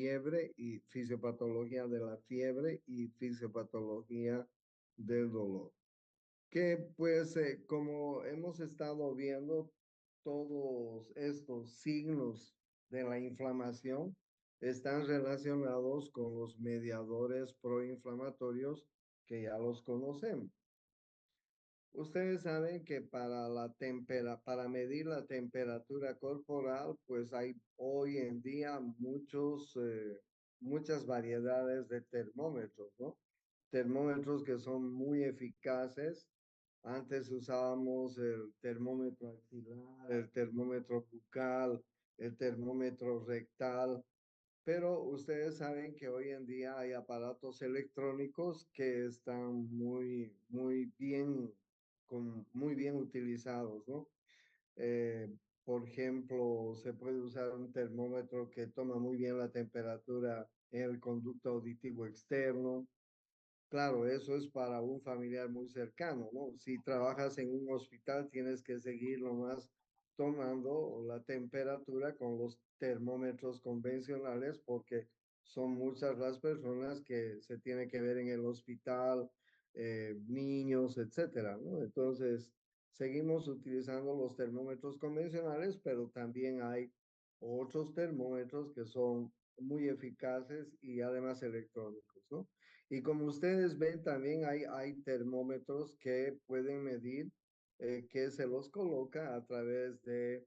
fiebre y fisiopatología de la fiebre y fisiopatología del dolor. Que pues como hemos estado viendo, todos estos signos de la inflamación están relacionados con los mediadores proinflamatorios que ya los conocemos. Ustedes saben que para medir la temperatura corporal, pues hay hoy en día muchas variedades de termómetros, ¿no? Termómetros que son muy eficaces. Antes usábamos el termómetro axilar, el termómetro bucal, el termómetro rectal, pero ustedes saben que hoy en día hay aparatos electrónicos que están muy bien utilizados, ¿no? Eh, por ejemplo, se puede usar un termómetro que toma muy bien la temperatura en el conducto auditivo externo. Claro, eso es para un familiar muy cercano, ¿no? Si trabajas en un hospital, tienes que seguir nomás tomando la temperatura con los termómetros convencionales porque son muchas las personas que se tienen que ver en el hospital, niños, etcétera, ¿no? Entonces, seguimos utilizando los termómetros convencionales, pero también hay otros termómetros que son muy eficaces y además electrónicos, ¿no? Y como ustedes ven, también hay termómetros que pueden medir, que se los coloca a través de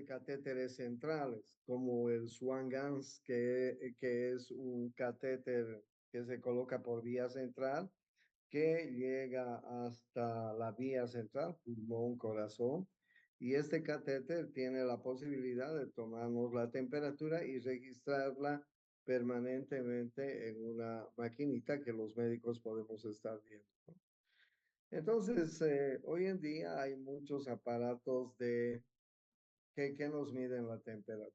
catéteres centrales, como el Swan-Ganz, que es un catéter que se coloca por vía central, que llega hasta la vía central, pulmón, corazón. Y este catéter tiene la posibilidad de tomarnos la temperatura y registrarla permanentemente en una maquinita que los médicos podemos estar viendo, ¿no? Entonces, hoy en día hay muchos aparatos que nos miden la temperatura.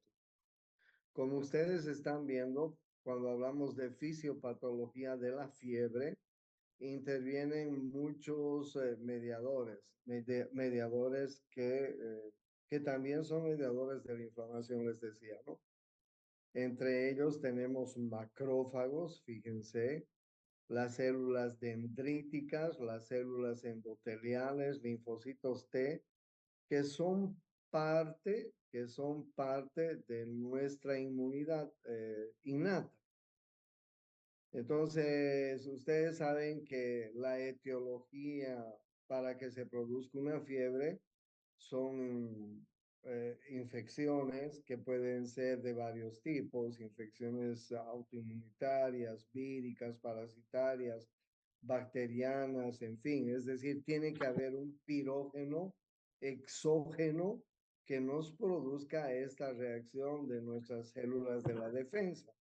Como ustedes están viendo, cuando hablamos de fisiopatología de la fiebre, intervienen muchos mediadores que también son mediadores de la inflamación, les decía, ¿no? Entre ellos tenemos macrófagos, fíjense, las células dendríticas, las células endoteliales, linfocitos T, que son que son parte de nuestra inmunidad innata. Entonces, ustedes saben que la etiología para que se produzca una fiebre son infecciones que pueden ser de varios tipos, infecciones autoinmunitarias, víricas, parasitarias, bacterianas, en fin, es decir, tiene que haber un pirógeno exógeno que nos produzca esta reacción de nuestras células de la defensa.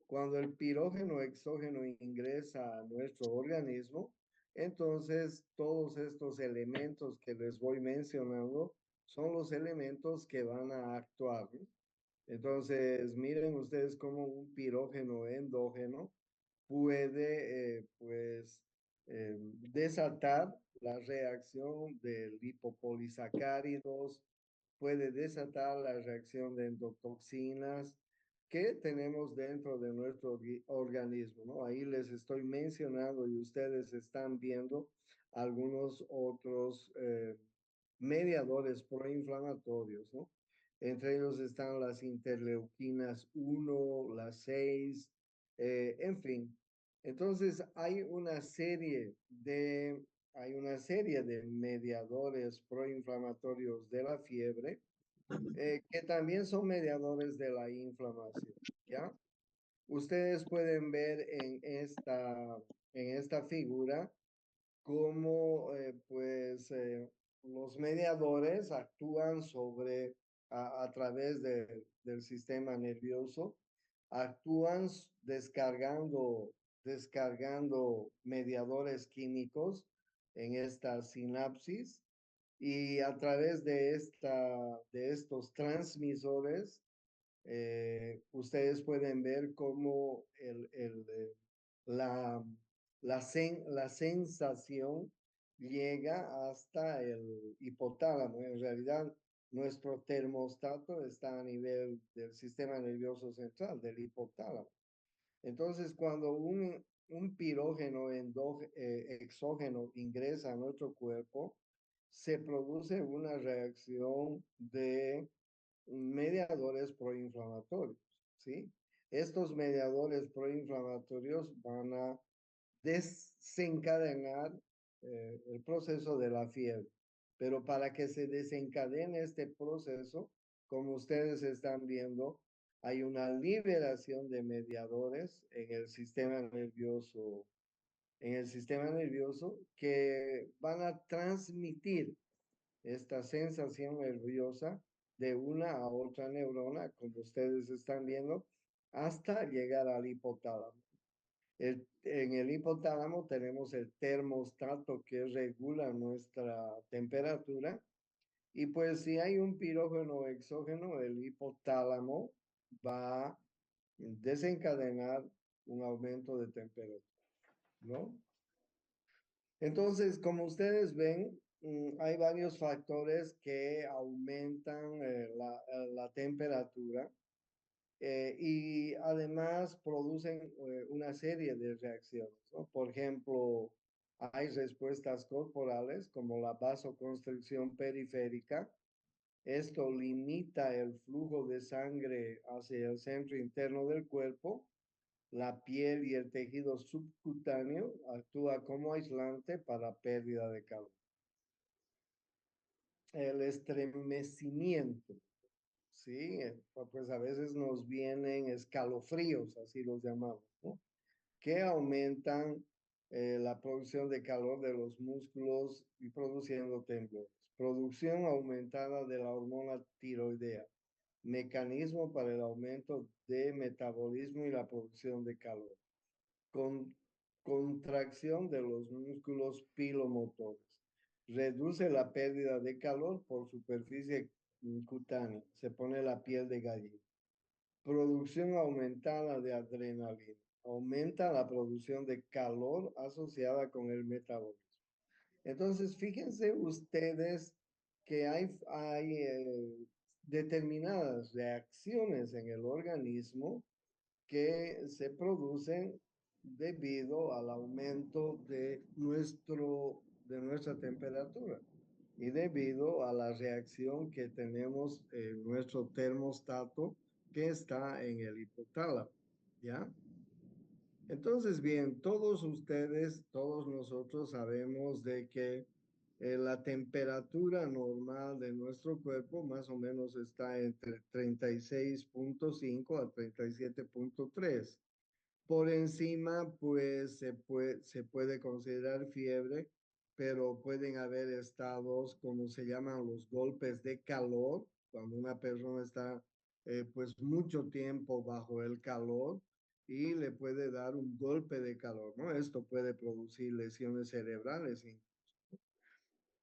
Cuando el pirógeno exógeno ingresa a nuestro organismo, entonces todos estos elementos que les voy mencionando son los elementos que van a actuar, ¿no? Entonces, miren ustedes cómo un pirógeno endógeno puede, desatar la reacción de lipopolisacáridos, puede desatar la reacción de endotoxinas que tenemos dentro de nuestro organismo, ¿no? Ahí les estoy mencionando y ustedes están viendo algunos otros mediadores proinflamatorios, ¿no? Entre ellos están las interleuquinas 1, las 6, en fin. Entonces, hay una serie de mediadores proinflamatorios de la fiebre que también son mediadores de la inflamación, ¿ya? Ustedes pueden ver en esta figura cómo los mediadores actúan a través del sistema nervioso, actúan descargando mediadores químicos en esta sinapsis y a través de estos transmisores, ustedes pueden ver cómo la, la sensación llega hasta el hipotálamo. En realidad, nuestro termostato está a nivel del sistema nervioso central, del hipotálamo. Entonces, cuando un pirógeno exógeno ingresa a nuestro cuerpo, se produce una reacción de mediadores proinflamatorios, ¿sí? Estos mediadores proinflamatorios van a desencadenar el proceso de la fiebre. Pero para que se desencadene este proceso, como ustedes están viendo, hay una liberación de mediadores en el sistema nervioso que van a transmitir esta sensación nerviosa de una a otra neurona, como ustedes están viendo, hasta llegar al hipotálamo. En el hipotálamo tenemos el termostato que regula nuestra temperatura y pues si hay un pirógeno exógeno, el hipotálamo va a desencadenar un aumento de temperatura, ¿no? Entonces, como ustedes ven, hay varios factores que aumentan la temperatura y además producen una serie de reacciones, ¿no? Por ejemplo, hay respuestas corporales como la vasoconstricción periférica. Esto limita el flujo de sangre hacia el centro interno del cuerpo. La piel y el tejido subcutáneo actúa como aislante para pérdida de calor. El estremecimiento, ¿sí? Pues a veces nos vienen escalofríos, así los llamamos, ¿no? Que aumentan la producción de calor de los músculos y produciendo temblores. Producción aumentada de la hormona tiroidea, mecanismo para el aumento de metabolismo y la producción de calor. Con contracción de los músculos pilomotores. Reduce la pérdida de calor por superficie cutánea. Se pone la piel de gallina. Producción aumentada de adrenalina. Aumenta la producción de calor asociada con el metabolismo. Entonces, fíjense ustedes que hay determinadas reacciones en el organismo que se producen debido al aumento de nuestra temperatura y debido a la reacción que tenemos en nuestro termostato que está en el hipotálamo, ¿ya? Entonces, bien, todos ustedes, todos nosotros sabemos de que la temperatura normal de nuestro cuerpo más o menos está entre 36,5 a 37,3. Por encima, pues se puede considerar fiebre, pero pueden haber estados como se llaman los golpes de calor, cuando una persona está pues mucho tiempo bajo el calor y le puede dar un golpe de calor, ¿no? Esto puede producir lesiones cerebrales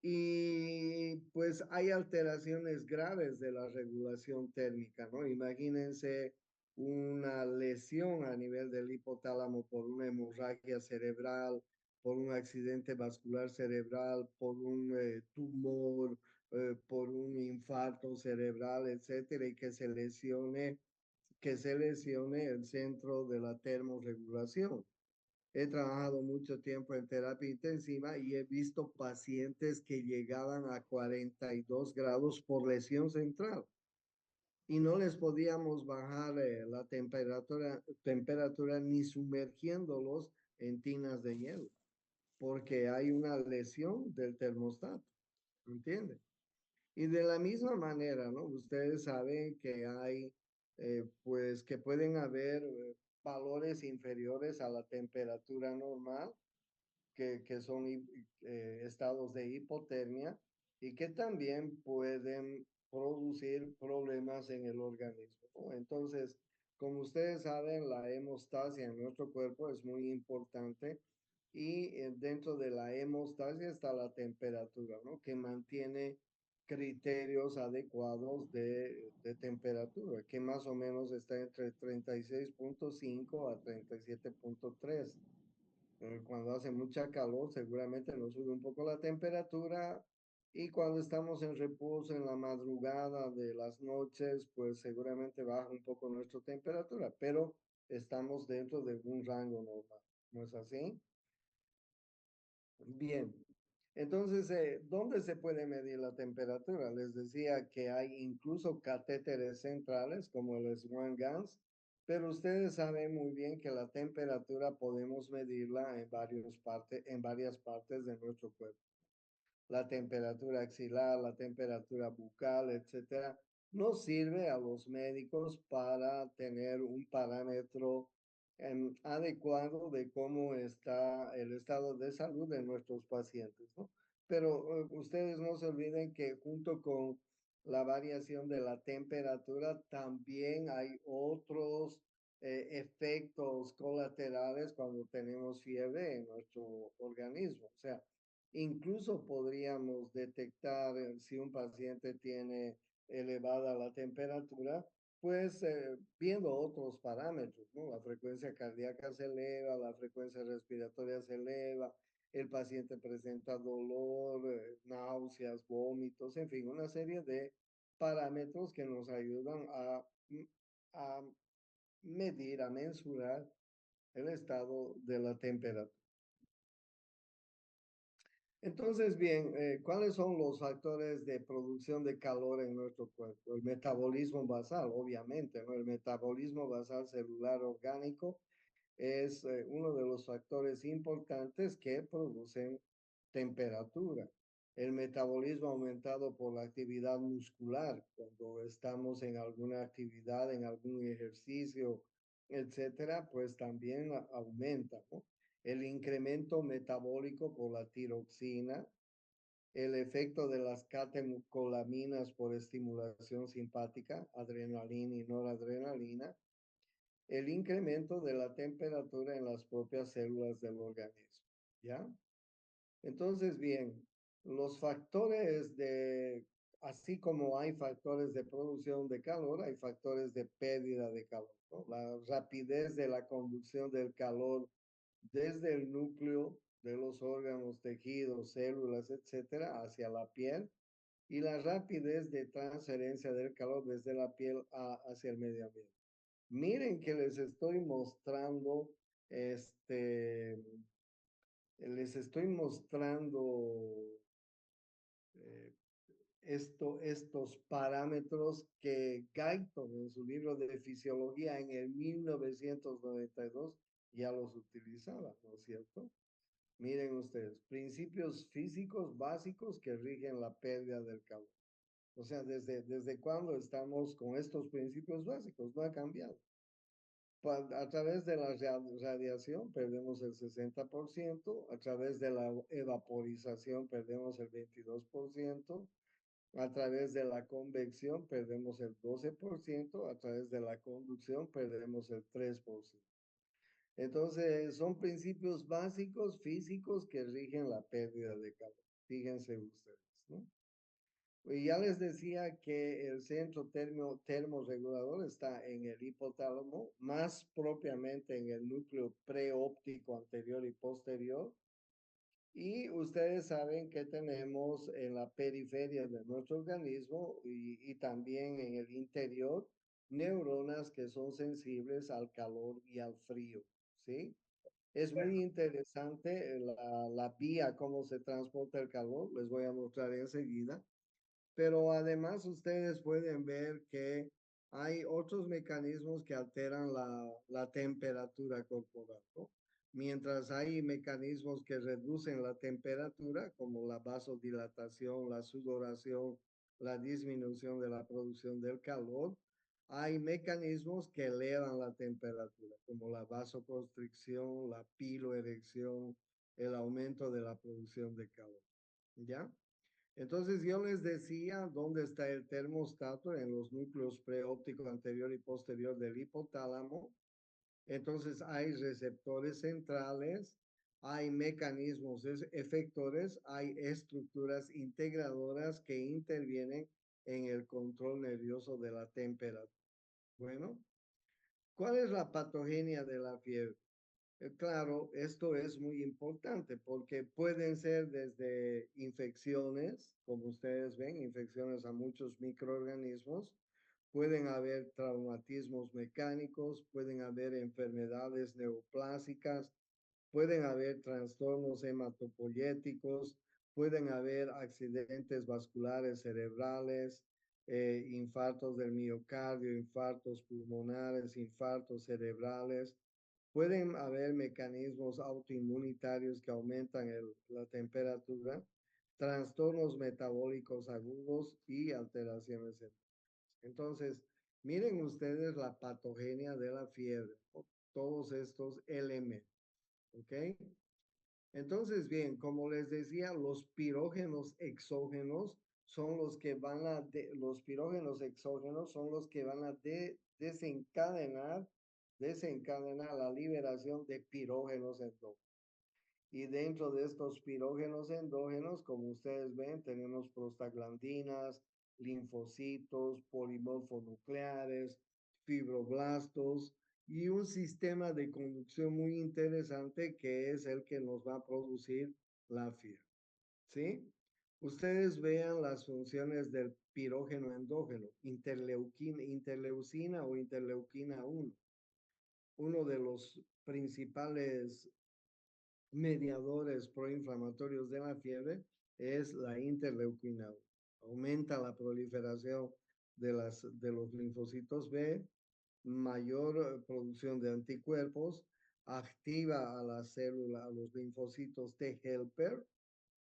y pues hay alteraciones graves de la regulación térmica, ¿no? Imagínense una lesión a nivel del hipotálamo por una hemorragia cerebral, por un accidente vascular cerebral, por un tumor, por un infarto cerebral, etcétera, y que se lesione el centro de la termorregulación. He trabajado mucho tiempo en terapia intensiva y he visto pacientes que llegaban a 42 grados por lesión central y no les podíamos bajar la temperatura ni sumergiéndolos en tinas de hielo porque hay una lesión del termostato, ¿entiende? Y de la misma manera, ¿no? Ustedes saben que hay, pues, que pueden haber valores inferiores a la temperatura normal que son estados de hipotermia y que también pueden producir problemas en el organismo, ¿no? Entonces, como ustedes saben, la hemostasia en nuestro cuerpo es muy importante y dentro de la hemostasia está la temperatura, ¿no? Que mantiene criterios adecuados de temperatura, que más o menos está entre 36,5 a 37,3. Cuando hace mucha calor, seguramente nos sube un poco la temperatura. Y cuando estamos en reposo en la madrugada de las noches, pues seguramente baja un poco nuestra temperatura, pero estamos dentro de un rango normal. ¿No es así? Bien. Entonces, ¿dónde se puede medir la temperatura? Les decía que hay incluso catéteres centrales como el Swan-Ganz, pero ustedes saben muy bien que la temperatura podemos medirla en varias partes de nuestro cuerpo. La temperatura axilar, la temperatura bucal, etcétera, nos sirve a los médicos para tener un parámetro adecuado de cómo está el estado de salud de nuestros pacientes, ¿no? Pero ustedes no se olviden que junto con la variación de la temperatura también hay otros efectos colaterales cuando tenemos fiebre en nuestro organismo. O sea, incluso podríamos detectar si un paciente tiene elevada la temperatura, pues viendo otros parámetros, ¿no? La frecuencia cardíaca se eleva, la frecuencia respiratoria se eleva, el paciente presenta dolor, náuseas, vómitos, en fin, una serie de parámetros que nos ayudan a medir, a mensurar el estado de la temperatura. Entonces, bien, ¿cuáles son los factores de producción de calor en nuestro cuerpo? El metabolismo basal, obviamente, ¿no? El metabolismo basal celular orgánico es uno de los factores importantes que producen temperatura. El metabolismo aumentado por la actividad muscular, cuando estamos en alguna actividad, en algún ejercicio, etcétera, pues también aumenta, ¿no? El incremento metabólico por la tiroxina, el efecto de las catecolaminas por estimulación simpática, adrenalina y noradrenalina, el incremento de la temperatura en las propias células del organismo, ¿ya? Entonces, bien, los factores así como hay factores de producción de calor, hay factores de pérdida de calor, ¿no? La rapidez de la conducción del calor desde el núcleo de los órganos, tejidos, células, etcétera, hacia la piel y la rapidez de transferencia del calor desde la piel hacia el medio ambiente. Miren que este, les estoy mostrando eh, estos parámetros que Guyton en su libro de fisiología en el 1992 ya los utilizaba, ¿no es cierto? Miren ustedes, principios físicos básicos que rigen la pérdida del calor. O sea, desde cuándo estamos con estos principios básicos, no ha cambiado. A través de la radiación perdemos el 60%, a través de la evaporización perdemos el 22%, a través de la convección perdemos el 12%, a través de la conducción perdemos el 3%. Entonces, son principios básicos físicos que rigen la pérdida de calor. Fíjense ustedes, ¿no? Y ya les decía que el centro termorregulador está en el hipotálamo, más propiamente en el núcleo preóptico anterior y posterior. Y ustedes saben que tenemos en la periferia de nuestro organismo y también en el interior neuronas que son sensibles al calor y al frío, ¿sí? Es muy interesante la vía, cómo se transporta el calor, les voy a mostrar enseguida. Pero además ustedes pueden ver que hay otros mecanismos que alteran la temperatura corporal, ¿no? Mientras hay mecanismos que reducen la temperatura, como la vasodilatación, la sudoración, la disminución de la producción del calor, hay mecanismos que elevan la temperatura, como la vasoconstricción, la piloerección, el aumento de la producción de calor. ¿Ya? Entonces yo les decía dónde está el termostato en los núcleos preóptico anterior y posterior del hipotálamo. Entonces hay receptores centrales, hay mecanismos efectores, hay estructuras integradoras que intervienen en el control nervioso de la temperatura. Bueno, ¿cuál es la patogenia de la fiebre? Claro, esto es muy importante porque pueden ser desde infecciones, como ustedes ven, infecciones a muchos microorganismos, pueden haber traumatismos mecánicos, pueden haber enfermedades neoplásicas, pueden haber trastornos hematopoyéticos, pueden haber accidentes vasculares cerebrales, infartos del miocardio, infartos pulmonares, infartos cerebrales. Pueden haber mecanismos autoinmunitarios que aumentan la temperatura, trastornos metabólicos agudos y alteraciones. Entonces, miren ustedes la patogenia de la fiebre, todos estos elementos, ¿ok? Entonces, bien, como les decía, los pirógenos exógenos son los que van a, los pirógenos exógenos son los que van a desencadenar la liberación de pirógenos endógenos. Y dentro de estos pirógenos endógenos, como ustedes ven, tenemos prostaglandinas, linfocitos, polimorfonucleares, fibroblastos y un sistema de conducción muy interesante que es el que nos va a producir la fiebre. ¿Sí? Ustedes vean las funciones del pirógeno endógeno, interleucina o interleuquina 1, uno de los principales mediadores proinflamatorios de la fiebre es la interleuquina 1. Aumenta la proliferación de los linfocitos B, mayor producción de anticuerpos, activa a la célula, a los linfocitos T helper,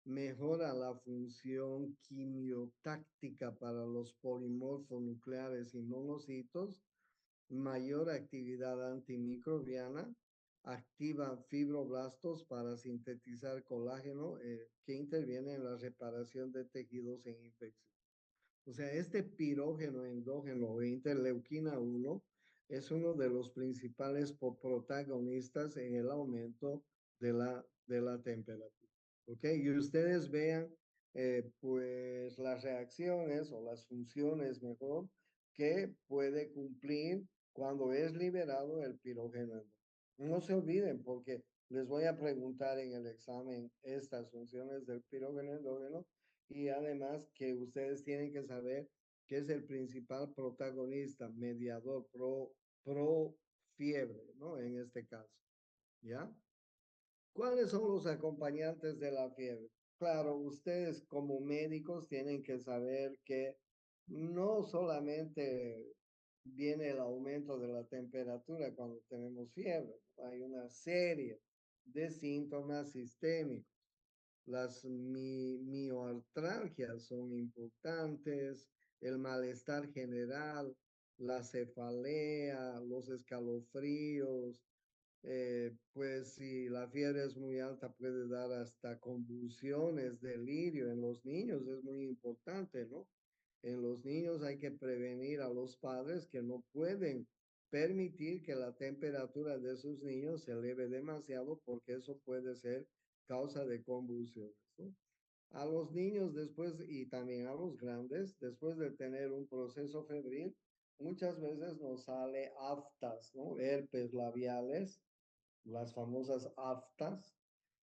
mejora la función quimiotáctica para los polimorfonucleares y monocitos, mayor actividad antimicrobiana, activa fibroblastos para sintetizar colágeno que interviene en la reparación de tejidos en infección. O sea, este pirógeno endógeno o interleuquina 1 es uno de los principales protagonistas en el aumento de la temperatura. ¿Ok? Y ustedes vean, pues, las reacciones o las funciones mejor que puede cumplir cuando es liberado el pirógeno endógeno. No se olviden porque les voy a preguntar en el examen estas funciones del pirógeno endógeno y además que ustedes tienen que saber que es el principal protagonista, mediador pro fiebre, ¿no? En este caso, ¿ya? ¿Cuáles son los acompañantes de la fiebre? Claro, ustedes como médicos tienen que saber que no solamente viene el aumento de la temperatura cuando tenemos fiebre, hay una serie de síntomas sistémicos. Las mioartralgias son importantes, el malestar general, la cefalea, los escalofríos, pues si la fiebre es muy alta puede dar hasta convulsiones, delirio en los niños, es muy importante, ¿no? En los niños hay que prevenir a los padres que no pueden permitir que la temperatura de sus niños se eleve demasiado porque eso puede ser causa de convulsiones, ¿no? A los niños después y también a los grandes, después de tener un proceso febril, muchas veces nos sale aftas, ¿no? Herpes labiales, las famosas aftas,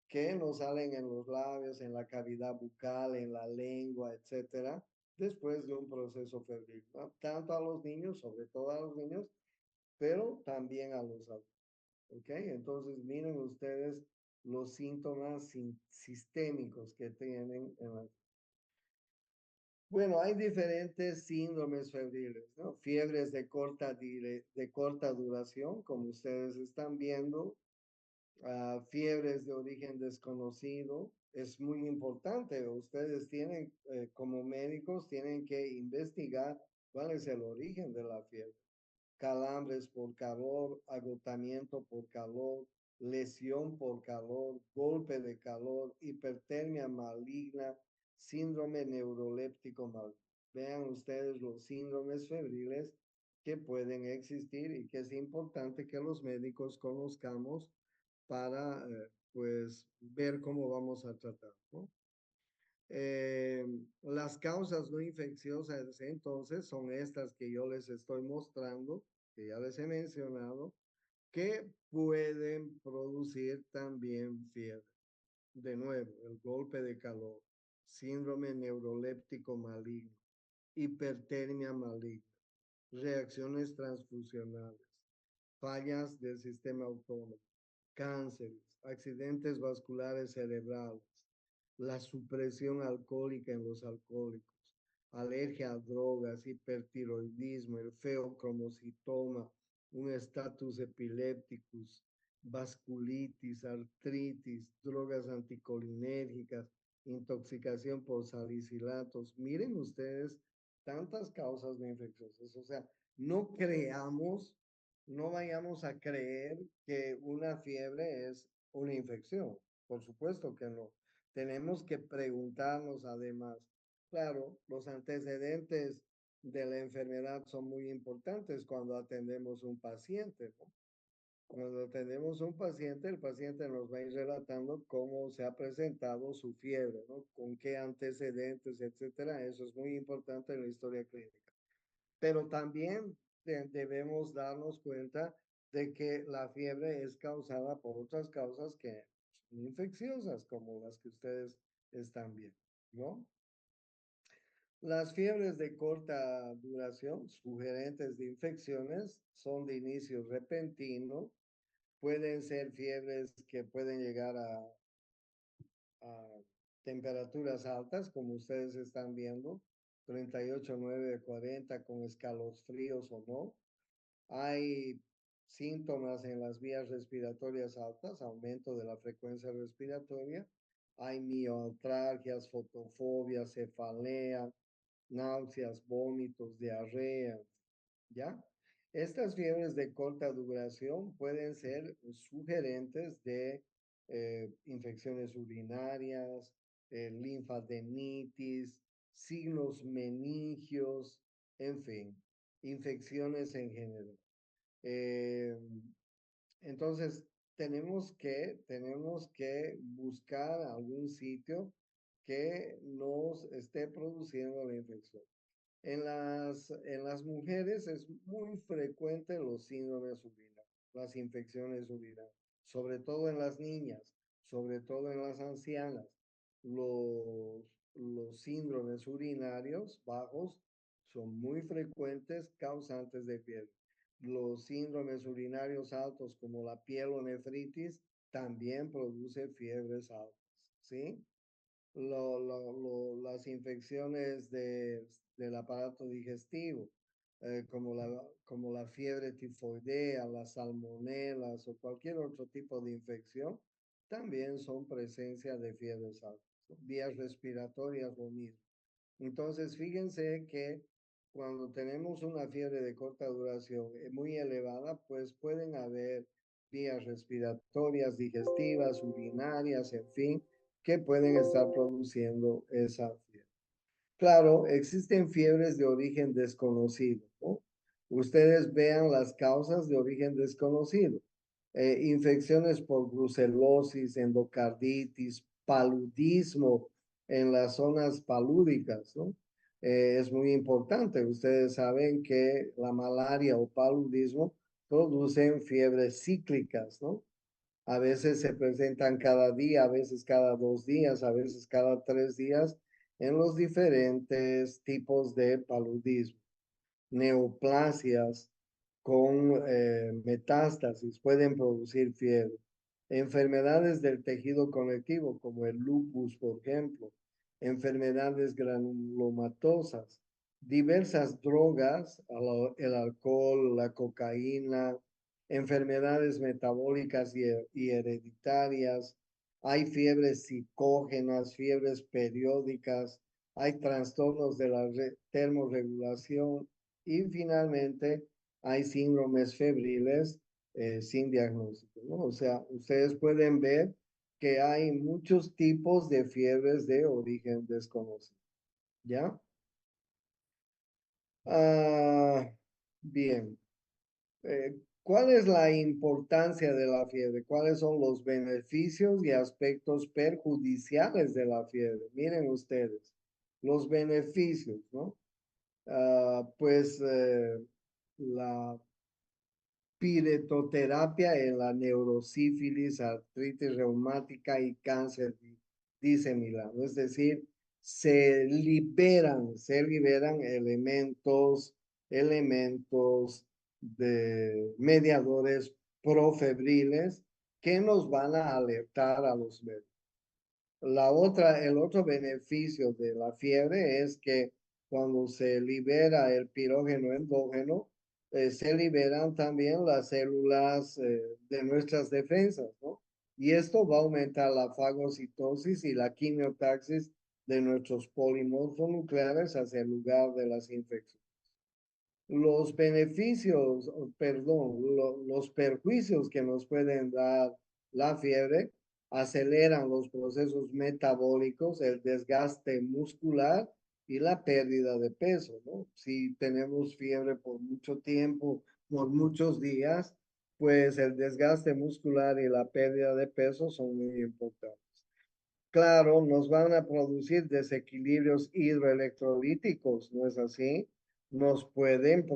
que nos salen en los labios, en la cavidad bucal, en la lengua, etcétera, después de un proceso febril, ¿no? Tanto a los niños, sobre todo a los niños, pero también a los adultos. ¿Ok? Entonces, miren ustedes los síntomas sistémicos que tienen en la... Bueno, hay diferentes síndromes febriles, ¿no? Fiebres de corta duración, como ustedes están viendo, fiebres de origen desconocido. Es muy importante. Ustedes tienen, como médicos, tienen que investigar cuál es el origen de la fiebre. Calambres por calor, agotamiento por calor, lesión por calor, golpe de calor, hipertermia maligna, síndrome neuroléptico maligno. Vean ustedes los síndromes febriles que pueden existir y que es importante que los médicos conozcamos para pues ver cómo vamos a tratar, ¿no? Las causas no infecciosas entonces son estas que yo les estoy mostrando, que ya les he mencionado, que pueden producir también fiebre. De nuevo, el golpe de calor, síndrome neuroléptico maligno, hipertermia maligna, reacciones transfusionales, fallas del sistema autónomo, cánceres, accidentes vasculares cerebrales, la supresión alcohólica en los alcohólicos, alergia a drogas, hipertiroidismo, el feocromocitoma, un estatus epilépticus, vasculitis, artritis, drogas anticolinérgicas, intoxicación por salicilatos. Miren ustedes tantas causas de infecciosas. O sea, no creamos, no vayamos a creer que una fiebre es una infección. Por supuesto que no. Tenemos que preguntarnos además, claro, los antecedentes de la enfermedad son muy importantes cuando atendemos un paciente, ¿no? Cuando atendemos un paciente, el paciente nos va a ir relatando cómo se ha presentado su fiebre, ¿no? Con qué antecedentes, etcétera. Eso es muy importante en la historia clínica. Pero también debemos darnos cuenta de que la fiebre es causada por otras causas que son infecciosas, como las que ustedes están viendo, ¿no? Las fiebres de corta duración, sugerentes de infecciones, son de inicio repentino. Pueden ser fiebres que pueden llegar a temperaturas altas, como ustedes están viendo, 38, 9, 40, con escalofríos o no. Hay síntomas en las vías respiratorias altas, aumento de la frecuencia respiratoria. Hay mioartralgias, fotofobias, cefalea, náuseas, vómitos, diarrea, ¿ya? Estas fiebres de corta duración pueden ser sugerentes de infecciones urinarias, linfadenitis, signos meningios, en fin, infecciones en general. Eh, entonces, tenemos que buscar algún sitio que nos esté produciendo la infección. En las mujeres es muy frecuente los síndromes urinarios, las infecciones urinarias, sobre todo en las niñas, sobre todo en las ancianas. Los síndromes urinarios bajos son muy frecuentes causantes de fiebre. Los síndromes urinarios altos como la pielonefritis también produce fiebres altas, ¿sí? Las infecciones del aparato digestivo, como la fiebre tifoidea, las salmonelas o cualquier otro tipo de infección, también son presencia de fiebres altas. Vías respiratorias, lo mismo. Entonces, fíjense que cuando tenemos una fiebre de corta duración muy elevada, pues pueden haber vías respiratorias, digestivas, urinarias, en fin, que pueden estar produciendo esa fiebre. Claro, existen fiebres de origen desconocido, ¿no? Ustedes vean las causas de origen desconocido. Infecciones por brucelosis, endocarditis, paludismo en las zonas palúdicas, ¿no? Es muy importante. Ustedes saben que la malaria o paludismo producen fiebres cíclicas, ¿no? A veces se presentan cada día, a veces cada 2 días, a veces cada 3 días en los diferentes tipos de paludismo. Neoplasias con metástasis pueden producir fiebre. Enfermedades del tejido conectivo, como el lupus, por ejemplo. Enfermedades granulomatosas. Diversas drogas, el alcohol, la cocaína, enfermedades metabólicas y hereditarias. Hay fiebres psicógenas, fiebres periódicas. Hay trastornos de la termorregulación y finalmente hay síndromes febriles sin diagnóstico, ¿no? O sea, ustedes pueden ver que hay muchos tipos de fiebres de origen desconocido, ¿ya? Ah, bien. ¿Cuál es la importancia de la fiebre? ¿Cuáles son los beneficios y aspectos perjudiciales de la fiebre? Miren ustedes, los beneficios, ¿no? Pues la piretoterapia en la neurosífilis, artritis reumática y cáncer diseminado. Es decir, se liberan elementos de mediadores profebriles que nos van a alertar a los médicos. El otro beneficio de la fiebre es que cuando se libera el pirógeno endógeno, se liberan también las células de nuestras defensas, ¿no? Y esto va a aumentar la fagocitosis y la quimiotaxis de nuestros polimorfos nucleares hacia el lugar de las infecciones. Los beneficios, perdón, los perjuicios que nos pueden dar la fiebre aceleran los procesos metabólicos, el desgaste muscular y la pérdida de peso, ¿no? Si tenemos fiebre por mucho tiempo, por muchos días, pues el desgaste muscular y la pérdida de peso son muy importantes. Claro, nos van a producir desequilibrios hidroelectrolíticos, ¿no es así? Nos pueden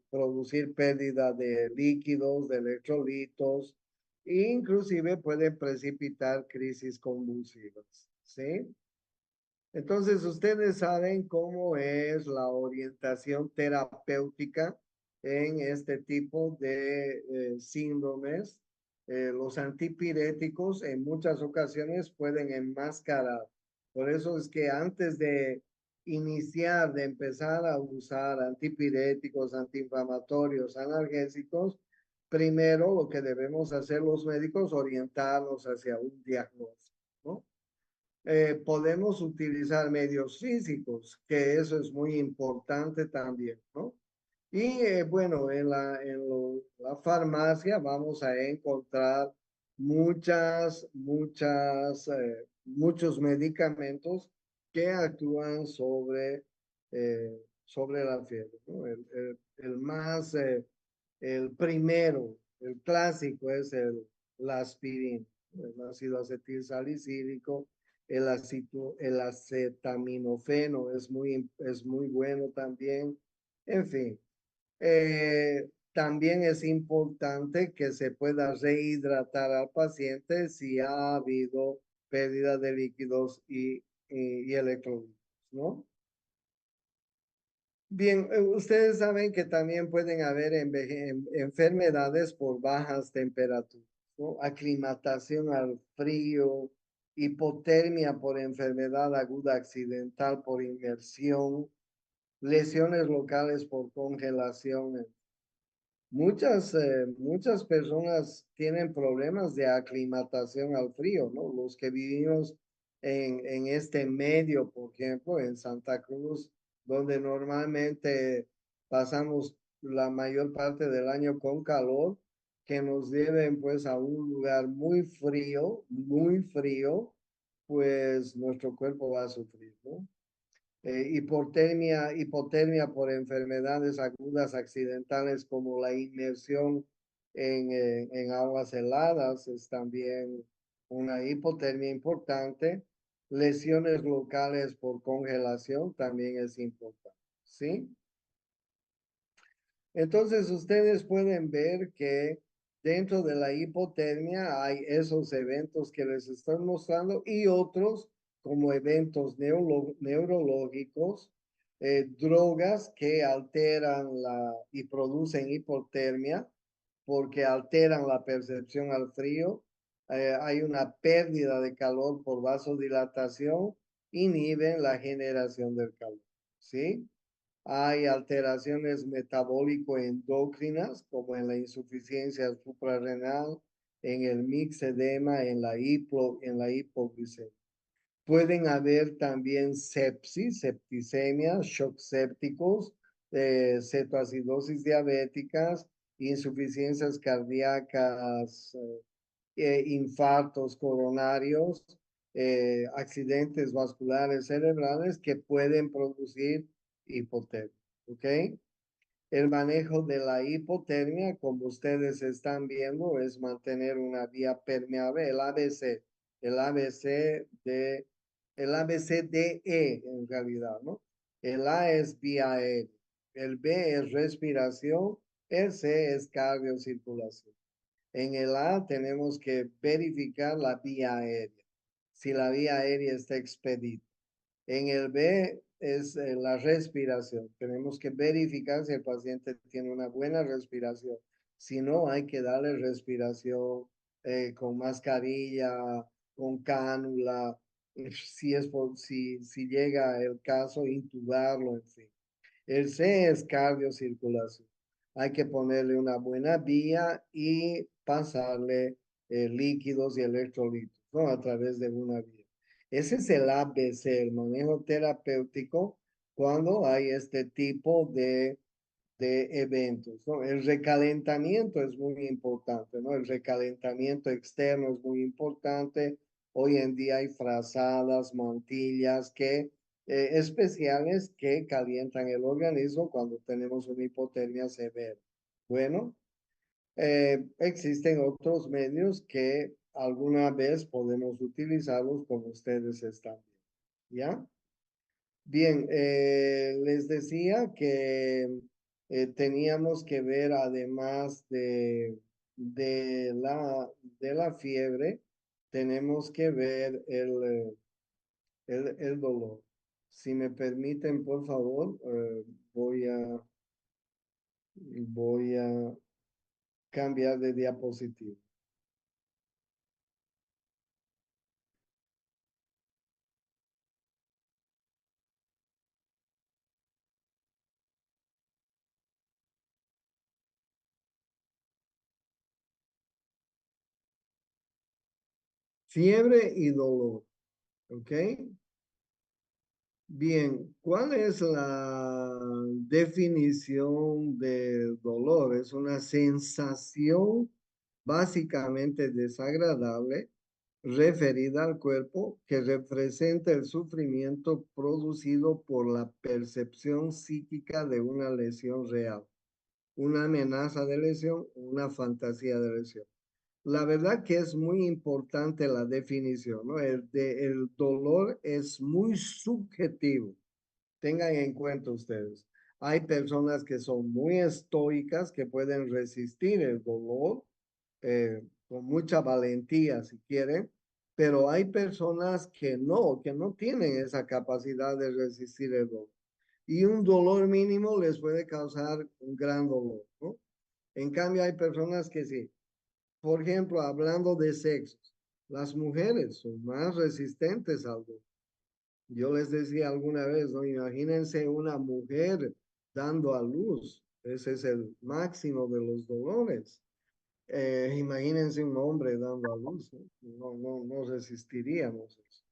producir pérdida de líquidos, de electrolitos, e inclusive pueden precipitar crisis convulsivas, ¿sí? Entonces, ustedes saben cómo es la orientación terapéutica en este tipo de síndromes. Los antipiréticos en muchas ocasiones pueden enmascarar. Por eso es que antes de iniciar, de empezar a usar antipiréticos, antiinflamatorios, analgésicos, primero lo que debemos hacer los médicos, orientarnos hacia un diagnóstico, ¿no? Podemos utilizar medios físicos, que eso es muy importante también, ¿no? Y bueno, la farmacia vamos a encontrar muchos medicamentos que actúan sobre la fiebre, ¿no? El primero, el clásico es la aspirina, el ácido acetil salicílico, el acetaminofeno es muy bueno también. En fin, también es importante que se pueda rehidratar al paciente si ha habido pérdida de líquidos y electrolitos, ¿no? Bien, ustedes saben que también pueden haber enfermedades por bajas temperaturas, ¿no? Aclimatación al frío, hipotermia por enfermedad aguda accidental por inmersión, lesiones locales por congelación. Muchas personas tienen problemas de aclimatación al frío, ¿no? Los que vivimos en este medio, por ejemplo, en Santa Cruz, donde normalmente pasamos la mayor parte del año con calor, que nos lleven pues a un lugar muy frío, pues nuestro cuerpo va a sufrir, ¿no? Hipotermia por enfermedades agudas accidentales como la inmersión en aguas heladas es también una hipotermia importante. Lesiones locales por congelación también es importante, ¿sí? Entonces ustedes pueden ver que dentro de la hipotermia hay esos eventos que les estoy mostrando y otros como eventos neurológicos, drogas que alteran y producen hipotermia porque alteran la percepción al frío. Hay una pérdida de calor por vasodilatación, inhiben la generación del calor, ¿sí? Hay alteraciones metabólico-endocrinas, como en la insuficiencia suprarrenal, en el mixedema, en la hipoglucemia. Pueden haber también sepsis, septicemia, shock sépticos, cetoacidosis diabéticas, insuficiencias cardíacas, infartos coronarios, accidentes vasculares cerebrales que pueden producir hipotermia. ¿Ok? El manejo de la hipotermia, como ustedes están viendo, es mantener una vía permeable, el ABC de, el ABCDE en realidad, ¿no? El A es vía aérea, el B es respiración El C es cardiocirculación. En el A tenemos que verificar la vía aérea, si la vía aérea está expedita. En el B es la respiración. Tenemos que verificar si el paciente tiene una buena respiración. Si no, hay que darle respiración con mascarilla, con cánula, si llega el caso, intubarlo, en fin. El C es cardiocirculación. Hay que ponerle una buena vía y pasarle líquidos y electrolitos, ¿no? A través de una vía. Ese es el ABC, el manejo terapéutico, cuando hay este tipo de eventos, ¿no? El recalentamiento es muy importante, ¿no? El recalentamiento externo es muy importante. Hoy en día hay frazadas, mantillas especiales que calientan el organismo cuando tenemos una hipotermia severa. Bueno, existen otros medios que alguna vez podemos utilizarlos como ustedes están viendo, ¿ya? Bien, les decía que teníamos que ver además de la fiebre, tenemos que ver el dolor. Si me permiten, por favor, voy a cambiar de diapositiva. Fiebre y dolor, ¿ok? Bien, ¿cuál es la definición de dolor? Es una sensación básicamente desagradable referida al cuerpo que representa el sufrimiento producido por la percepción psíquica de una lesión real, una amenaza de lesión, una fantasía de lesión. La verdad que es muy importante la definición, ¿no? El dolor es muy subjetivo. Tengan en cuenta ustedes. Hay personas que son muy estoicas, que pueden resistir el dolor con mucha valentía, si quieren, pero hay personas que no tienen esa capacidad de resistir el dolor. Y un dolor mínimo les puede causar un gran dolor, ¿no? En cambio, hay personas que sí. Por ejemplo, hablando de sexos, las mujeres son más resistentes al dolor. Yo les decía alguna vez, ¿no? Imagínense una mujer dando a luz. Ese es el máximo de los dolores. Imagínense un hombre dando a luz, ¿no? No resistiríamos eso.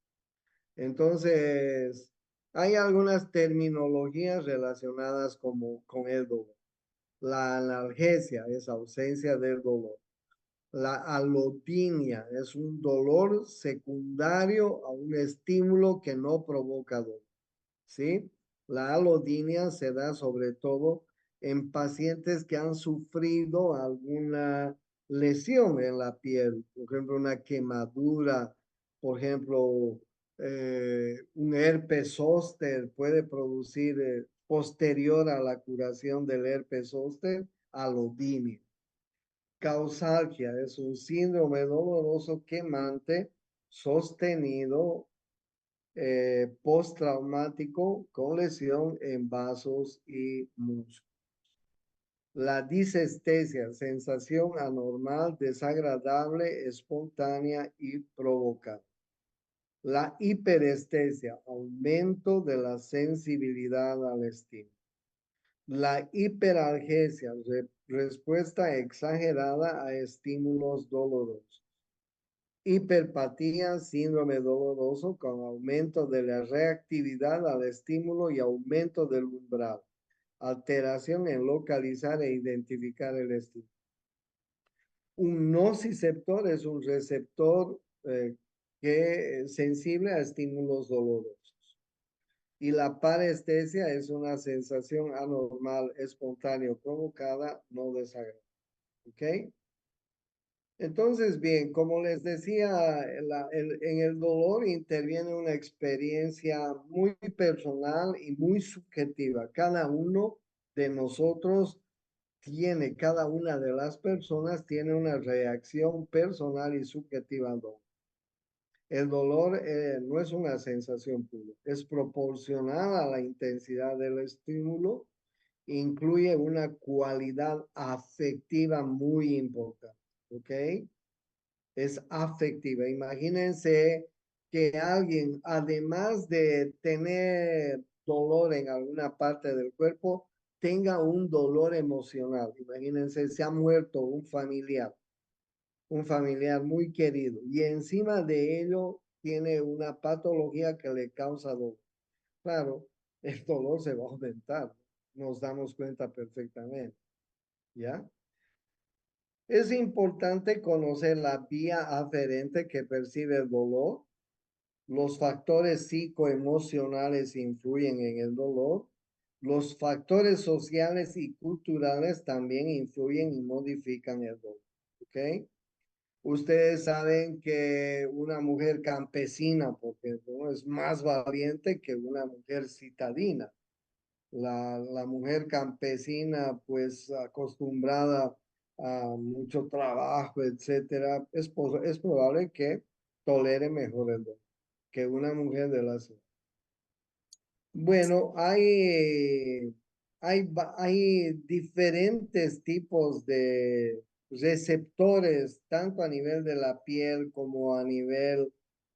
Entonces, hay algunas terminologías relacionadas con el dolor. La analgesia es ausencia del dolor. La alodinia es un dolor secundario a un estímulo que no provoca dolor. ¿Sí? La alodinia se da sobre todo en pacientes que han sufrido alguna lesión en la piel, por ejemplo, una quemadura, por ejemplo, un herpes zóster puede producir posterior a la curación del herpes zóster alodinia. Causalgia es un síndrome doloroso quemante sostenido postraumático con lesión en vasos y músculos. La disestesia, sensación anormal, desagradable, espontánea y provocada. La hiperestesia, aumento de la sensibilidad al estímulo. La hiperalgesia, respuesta exagerada a estímulos dolorosos. Hiperpatía, síndrome doloroso con aumento de la reactividad al estímulo y aumento del umbral. Alteración en localizar e identificar el estímulo. Un nociceptor es un receptor que es sensible a estímulos dolorosos. Y la parestesia es una sensación anormal, espontánea, provocada, no desagradable. ¿Ok? Entonces, bien, como les decía, en el dolor interviene una experiencia muy personal y muy subjetiva. Cada uno de nosotros cada una de las personas tiene una reacción personal y subjetiva al dolor. El dolor no es una sensación pura, es proporcional a la intensidad del estímulo, incluye una cualidad afectiva muy importante, ¿ok? Es afectiva. Imagínense que alguien, además de tener dolor en alguna parte del cuerpo, tenga un dolor emocional. Imagínense, se ha muerto un familiar muy querido, y encima de ello tiene una patología que le causa dolor. Claro, el dolor se va a aumentar, nos damos cuenta perfectamente, ¿ya? Es importante conocer la vía aferente que percibe el dolor. Los factores psicoemocionales influyen en el dolor. Los factores sociales y culturales también influyen y modifican el dolor. ¿Ok? Ustedes saben que una mujer campesina, porque ¿no?, es más valiente que una mujer citadina. La mujer campesina, pues acostumbrada a mucho trabajo, etcétera, es probable que tolere mejor el dolor que una mujer de la ciudad. Bueno, hay diferentes tipos de receptores, tanto a nivel de la piel como a nivel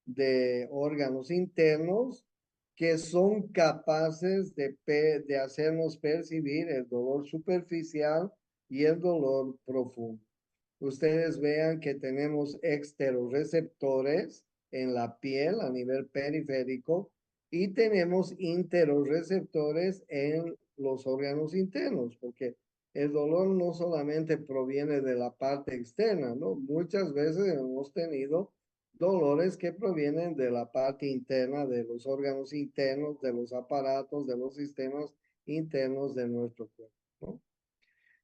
de órganos internos, que son capaces de hacernos percibir el dolor superficial y el dolor profundo. Ustedes vean que tenemos exterorreceptores en la piel a nivel periférico y tenemos interorreceptores en los órganos internos, porque el dolor no solamente proviene de la parte externa, ¿no? Muchas veces hemos tenido dolores que provienen de la parte interna, de los órganos internos, de los aparatos, de los sistemas internos de nuestro cuerpo, ¿no?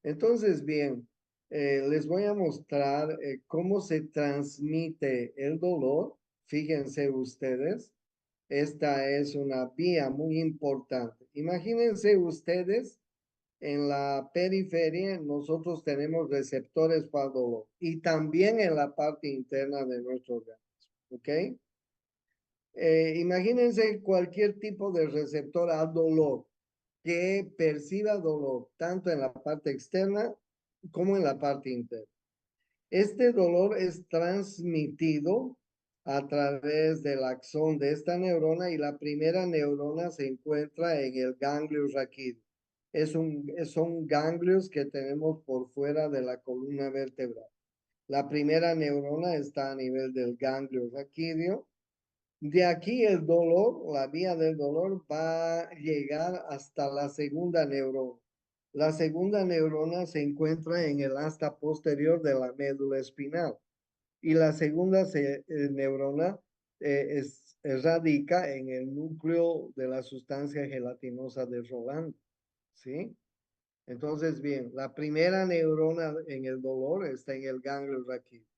Entonces, bien, les voy a mostrar cómo se transmite el dolor. Fíjense ustedes, esta es una vía muy importante. Imagínense ustedes, en la periferia nosotros tenemos receptores para dolor y también en la parte interna de nuestro organismo, ¿ok? Imagínense cualquier tipo de receptor al dolor que perciba dolor tanto en la parte externa como en la parte interna. Este dolor es transmitido a través del axón de esta neurona, y la primera neurona se encuentra en el ganglio raquídeo. Son ganglios que tenemos por fuera de la columna vertebral. La primera neurona está a nivel del ganglio raquídeo. De aquí el dolor, la vía del dolor va a llegar hasta la segunda neurona. La segunda neurona se encuentra en el asta posterior de la médula espinal, y la segunda neurona radica en el núcleo de la sustancia gelatinosa de Rolando, ¿sí? Entonces, bien, la primera neurona en el dolor está en el ganglio raquídeo.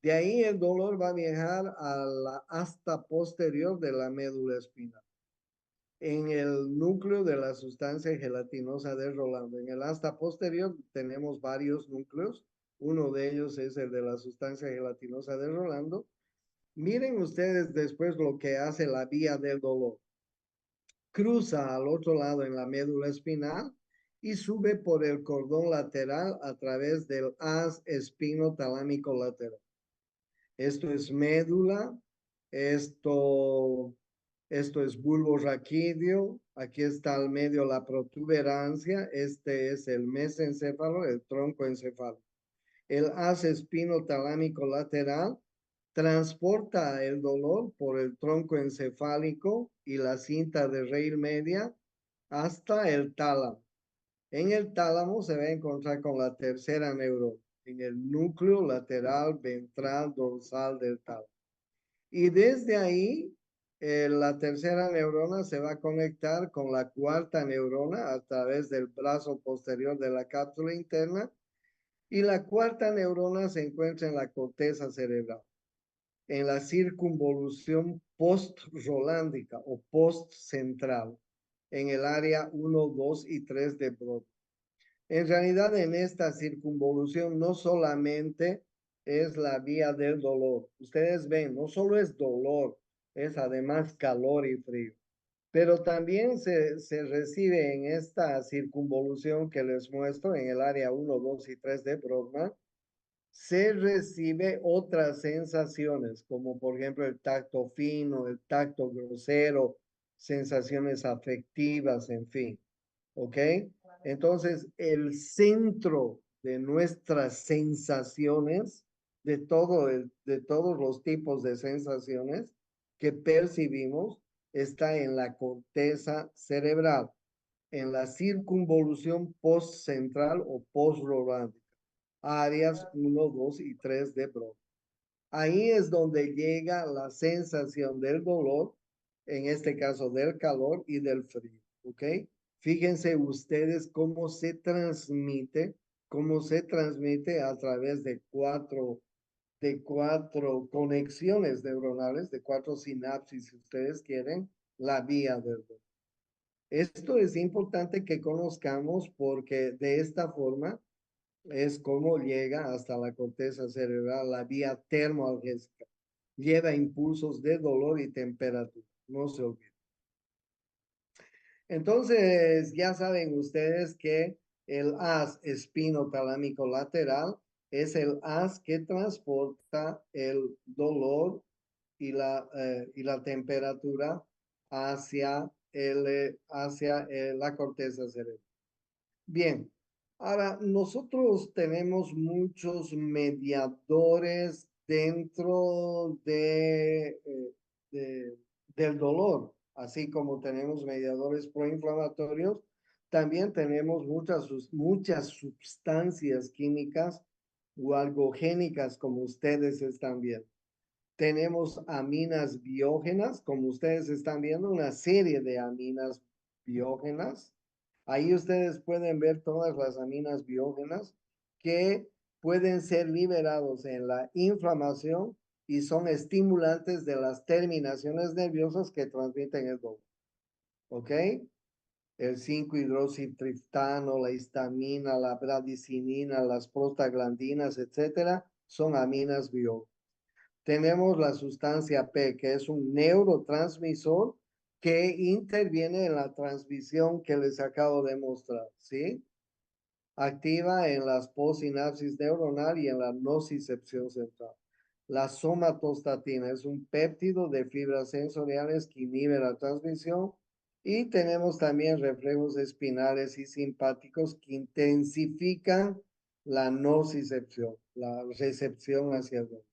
De ahí el dolor va a viajar a la asta posterior de la médula espinal, en el núcleo de la sustancia gelatinosa de Rolando. En el asta posterior tenemos varios núcleos. Uno de ellos es el de la sustancia gelatinosa de Rolando. Miren ustedes después lo que hace la vía del dolor. Cruza al otro lado en la médula espinal y sube por el cordón lateral a través del haz espinotalámico lateral. Esto es médula, esto, esto es bulbo raquídeo, aquí está al medio la protuberancia, este es el mesencéfalo, el tronco encefálico. El haz espinotalámico lateral transporta el dolor por el tronco encefálico y la cinta de raíz media hasta el tálamo. En el tálamo se va a encontrar con la tercera neurona, en el núcleo lateral ventral dorsal del tálamo. Y desde ahí, la tercera neurona se va a conectar con la cuarta neurona a través del brazo posterior de la cápsula interna, y la cuarta neurona se encuentra en la corteza cerebral, en la circunvolución post-rolándica o post-central, en el área 1, 2 y 3 de Broca. En realidad, en esta circunvolución no solamente es la vía del dolor. Ustedes ven, no solo es dolor, es además calor y frío. Pero también se recibe en esta circunvolución que les muestro en el área 1, 2 y 3 de Brodmann, se recibe otras sensaciones, como por ejemplo el tacto fino, el tacto grosero, sensaciones afectivas, en fin. ¿Ok? Entonces, el centro de nuestras sensaciones, de todos los tipos de sensaciones que percibimos, está en la corteza cerebral, en la circunvolución postcentral o postromántica, áreas 1, 2 y 3 de Broca. Ahí es donde llega la sensación del dolor, en este caso del calor y del frío, ¿ok? Fíjense ustedes cómo se transmite a través de cuatro conexiones neuronales, de cuatro sinapsis, si ustedes quieren, la vía del dolor. Esto es importante que conozcamos porque de esta forma es como llega hasta la corteza cerebral, la vía termoalgésica. Lleva impulsos de dolor y temperatura, no se olviden. Entonces, ya saben ustedes que el haz espinotalámico lateral es el haz que transporta el dolor y la temperatura hacia la corteza cerebral. Bien, ahora nosotros tenemos muchos mediadores dentro de- del dolor, así como tenemos mediadores proinflamatorios, también tenemos muchas sustancias químicas o algogénicas, como ustedes están viendo. Tenemos aminas biógenas, como ustedes están viendo, una serie de aminas biógenas. Ahí ustedes pueden ver todas las aminas biógenas que pueden ser liberados en la inflamación y son estimulantes de las terminaciones nerviosas que transmiten el dolor. ¿Ok? El 5-hidroxitriptano, la histamina, la bradicinina, las prostaglandinas, etcétera, son aminas biógenas. Tenemos la sustancia P, que es un neurotransmisor que interviene en la transmisión que les acabo de mostrar, ¿sí? Activa en las postsinapsis neuronal y en la nocicepción central. La somatostatina es un péptido de fibras sensoriales que inhibe la transmisión y tenemos también reflejos espinales y simpáticos que intensifican la nocicepción, la recepción hacia el dolor.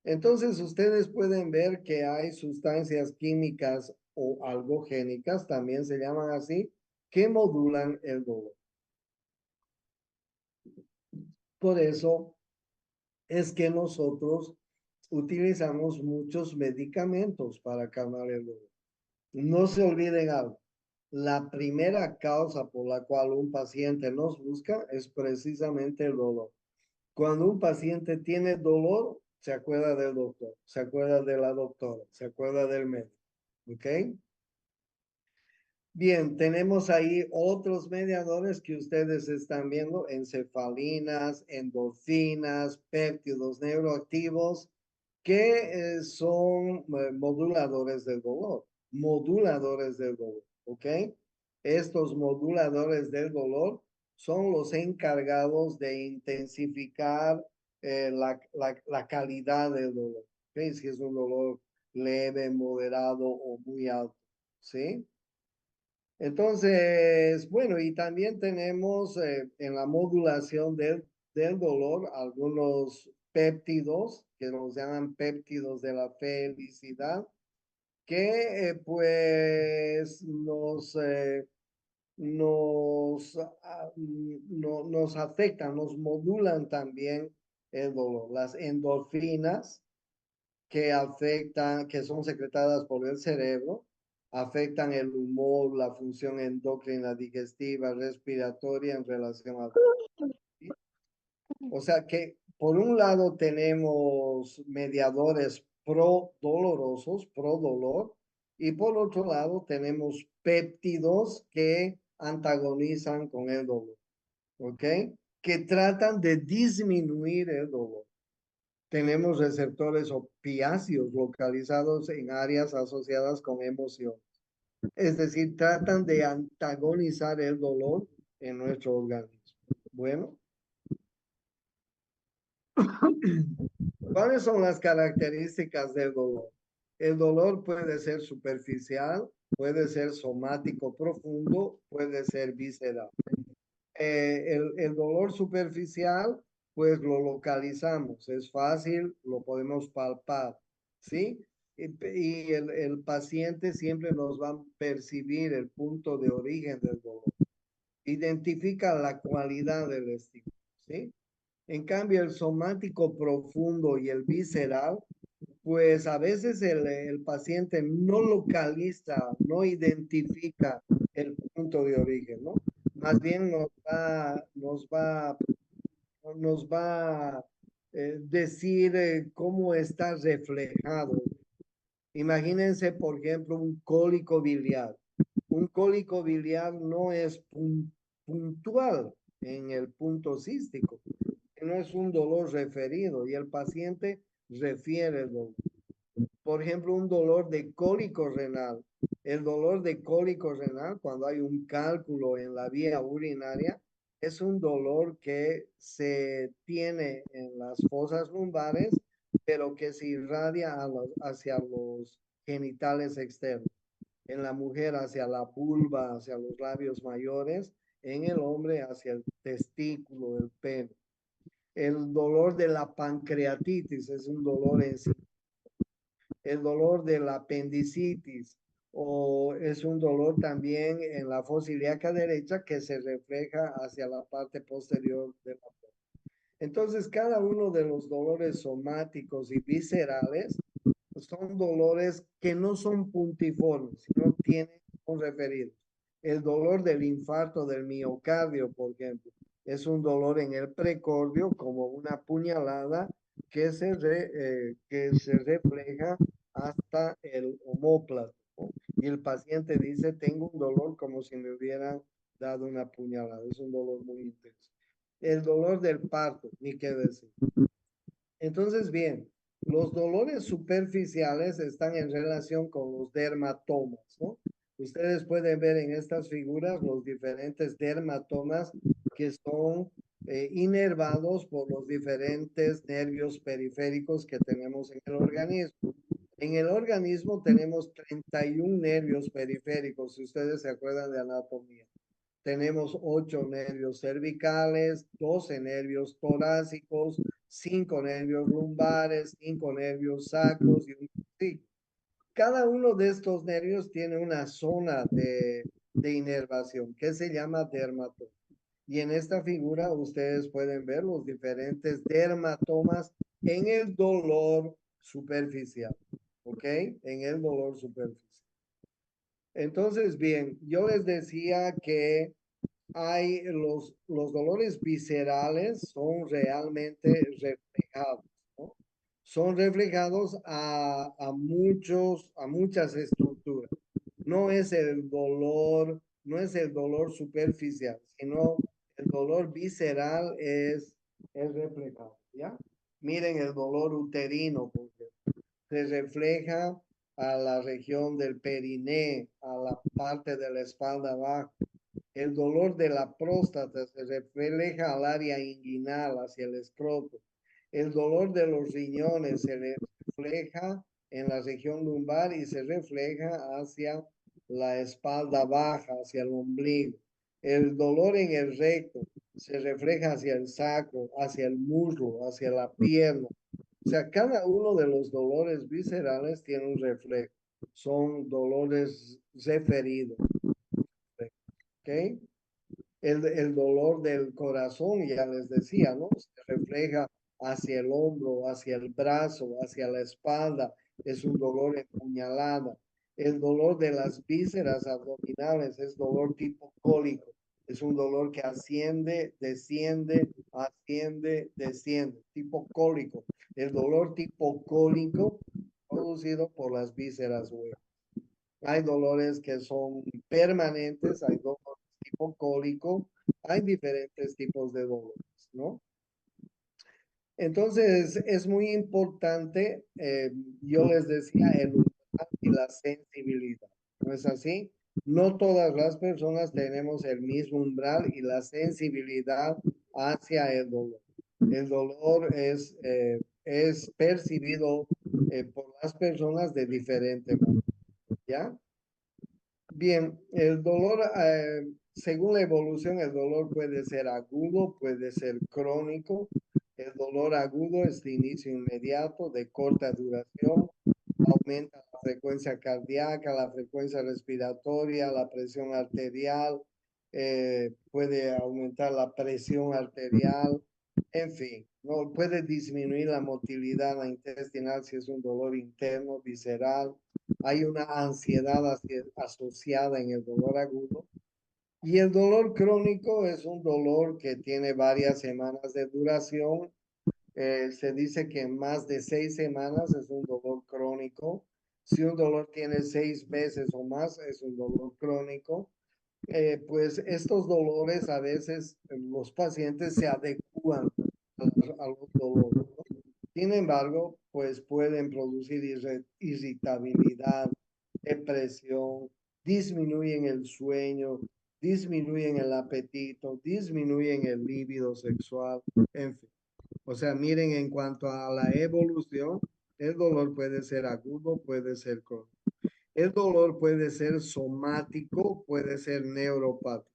Entonces, ustedes pueden ver que hay sustancias químicas o algogénicas, también se llaman así, que modulan el dolor. Por eso es que nosotros utilizamos muchos medicamentos para calmar el dolor. No se olviden algo. La primera causa por la cual un paciente nos busca es precisamente el dolor. Cuando un paciente tiene dolor, se acuerda del doctor, se acuerda de la doctora, se acuerda del médico. ¿Ok? Bien, tenemos ahí otros mediadores que ustedes están viendo, encefalinas, endorfinas, péptidos neuroactivos, que son moduladores del dolor, ¿ok? Estos moduladores del dolor son los encargados de intensificar la calidad del dolor, ¿ok? Si es un dolor leve, moderado o muy alto, ¿sí? Entonces, bueno, y también tenemos en la modulación del dolor algunos péptidos que nos llaman péptidos de la felicidad, que pues nos afectan, nos modulan también el dolor. Las endorfinas que son secretadas por el cerebro, afectan el humor, la función endocrina, digestiva, respiratoria en relación al... O sea que por un lado tenemos mediadores pro dolor, y por otro lado tenemos péptidos que antagonizan con el dolor. ¿ok? Que tratan de disminuir el dolor. Tenemos receptores opiáceos localizados en áreas asociadas con emoción. Es decir, tratan de antagonizar el dolor en nuestro organismo. Bueno, ¿cuáles son las características del dolor? El dolor puede ser superficial, puede ser somático profundo, puede ser visceral. El dolor superficial, pues lo localizamos, es fácil, lo podemos palpar, ¿sí? Y el paciente siempre nos va a percibir el punto de origen del dolor. Identifica la cualidad del estímulo, ¿sí? En cambio, el somático profundo y el visceral, pues a veces el paciente no localiza, no identifica el punto de origen, ¿no? Más bien nos va a decir cómo está reflejado. Imagínense, por ejemplo, un cólico biliar. Un cólico biliar no es puntual en el punto cístico, no es un dolor referido y el paciente refiere el dolor. Por ejemplo, un dolor de cólico renal. El dolor de cólico renal, cuando hay un cálculo en la vía urinaria, es un dolor que se tiene en las fosas lumbares, pero que se irradia hacia los genitales externos. En la mujer hacia la vulva, hacia los labios mayores, en el hombre hacia el testículo, el pene. El dolor de la pancreatitis es un dolor en sí. El dolor de la apendicitis o es un dolor también en la fosa ilíaca derecha que se refleja hacia la parte posterior de la. Entonces, cada uno de los dolores somáticos y viscerales son dolores que no son puntiformes, sino tienen un referido. El dolor del infarto del miocardio, por ejemplo, es un dolor en el precordio como una puñalada que se refleja hasta el omóplato, ¿no? Y el paciente dice, tengo un dolor como si me hubieran dado una puñalada. Es un dolor muy intenso. El dolor del parto, ni qué decir. Entonces, bien, los dolores superficiales están en relación con los dermatomas, ¿no? Ustedes pueden ver en estas figuras los diferentes dermatomas que son inervados por los diferentes nervios periféricos que tenemos en el organismo. En el organismo tenemos 31 nervios periféricos, si ustedes se acuerdan de anatomía. Tenemos 8 nervios cervicales, 12 nervios torácicos, 5 nervios lumbares, 5 nervios sacros y un sí. Cada uno de estos nervios tiene una zona de inervación que se llama dermatoma. Y en esta figura ustedes pueden ver los diferentes dermatomas en el dolor superficial. ¿Ok? En el dolor superficial. Entonces, bien, yo les decía que hay los dolores viscerales son realmente reflejados, ¿no? Son reflejados a muchas estructuras. No es el dolor superficial, sino el dolor visceral es reflejado, ¿ya? Miren el dolor uterino, porque se refleja a la región del periné, a la parte de la espalda baja. El dolor de la próstata se refleja al área inguinal, hacia el escroto. El dolor de los riñones se refleja en la región lumbar y se refleja hacia la espalda baja, hacia el ombligo. El dolor en el recto se refleja hacia el sacro, hacia el muslo, hacia la pierna. O sea, cada uno de los dolores viscerales tiene un reflejo. Son dolores referidos. ¿Ok? El dolor del corazón, ya les decía, ¿no? Se refleja hacia el hombro, hacia el brazo, hacia la espalda. Es un dolor en puñalada. El dolor de las vísceras abdominales es dolor tipo cólico. Es un dolor que asciende, desciende, asciende, desciende, tipo cólico. El dolor tipo cólico producido por las vísceras huecas. Hay dolores que son permanentes, hay dolores tipo cólico Hay diferentes tipos de dolores, ¿no? Entonces, es muy importante, yo les decía, el umbral y la sensibilidad. ¿No es así? No todas las personas tenemos el mismo umbral y la sensibilidad hacia el dolor. El dolor es percibido por las personas de diferente manera, ¿ya? Bien, el dolor, según la evolución, el dolor puede ser agudo, puede ser crónico. El dolor agudo es de inicio inmediato, de corta duración, aumenta la frecuencia cardíaca, la frecuencia respiratoria, la presión arterial, puede aumentar la presión arterial, en fin, no puede disminuir la motilidad intestinal si es un dolor interno, visceral. Hay una ansiedad asociada en el dolor agudo. Y el dolor crónico es un dolor que tiene varias semanas de duración. Se dice que en más de 6 semanas es un dolor crónico. Si un dolor tiene 6 meses o más, es un dolor crónico. Pues estos dolores a veces los pacientes se adecúan a los dolores, ¿no? Sin embargo, pues pueden producir irritabilidad, depresión, disminuyen el sueño, disminuyen el apetito, disminuyen el líbido sexual, en fin. O sea, miren, en cuanto a la evolución, el dolor puede ser agudo, puede ser crónico. El dolor puede ser somático, puede ser neuropático.